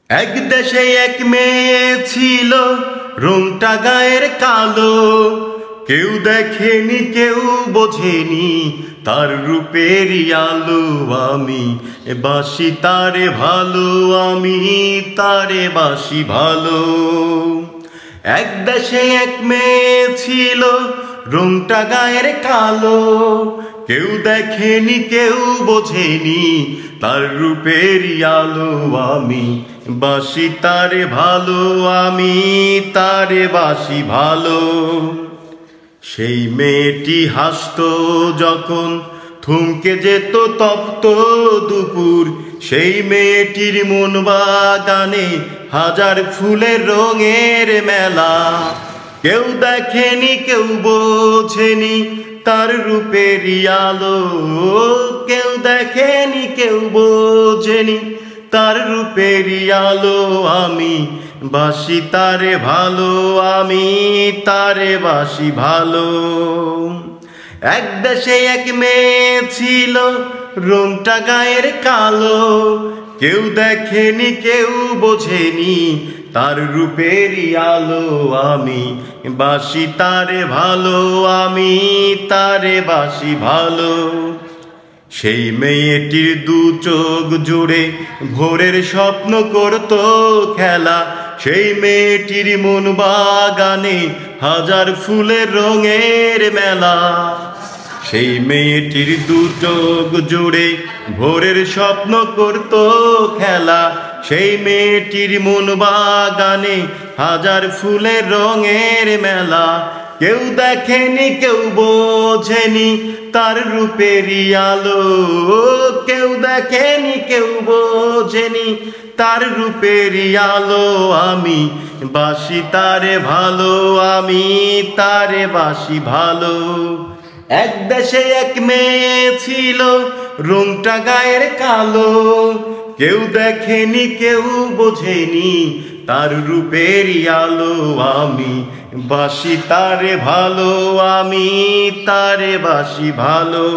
এক দেশে এক মেয়ে ছিল, রংটা গায়ের কালো। কেউ দেখেনি কেউ বোঝেনি তার রূপের আলো। আমি বাসি তারে ভালো, আমি তারে বাসি ভালো। এক দেশে এক মেয়ে ছিল, রংটা গায়ের কালো। কেউ দেখেনি কেউ বোঝেনি তার রূপের আলো। আমি বাসি তারে ভালো, আমি তারে বাসি ভালো। সেই মেয়েটি হাসতো যখন থমকে যেত তপ্ত দুপুর। সেই মেয়েটির মন বাগানে হাজার ফুলের রঙের মেলা। কেউ দেখেনি কেউ বোঝেনি তার রূপের আলো। কেউ দেখেনি কেউ বোঝেনি তার রূপের আলো। আমি বাসি তারে ভালো, আমি তারে বাসি ভালো। এক দেশে এক মেয়ে ছিল, রংটা গায়ের কালো। কেউ দেখেনি কেউ বোঝেনি তার রূপের আলো। আমি বাসি তারে ভালো, আমি তারে বাসি ভালো। সেই মেয়েটির দু চোখ জুড়ে ভোরের স্বপ্ন করত খেলা। সেই মেয়েটির মন বাগানে হাজার ফুলের রঙের মেলা। সেই মেয়েটির দু চোখ জুড়ে ভোরের স্বপ্ন করত খেলা। সেই মেয়েটির মন বাগানে হাজার ফুলের রঙের মেলা। কেউ দেখেনি কেউ বোঝেনি তার রূপের আলো। কেউ দেখেনি কেউ বোঝেনি তার রূপের আলো। আমি বাসি তারে ভালো, আমি তারে বাসি ভালো। এক দেশে এক মেয়ে ছিল, রংটা গায়ের কালো। কেউ দেখেনি কেউ বোঝেনি তার রূপের আলো। আমি বাসি তারে ভালো, আমি তারে বাসি ভালো।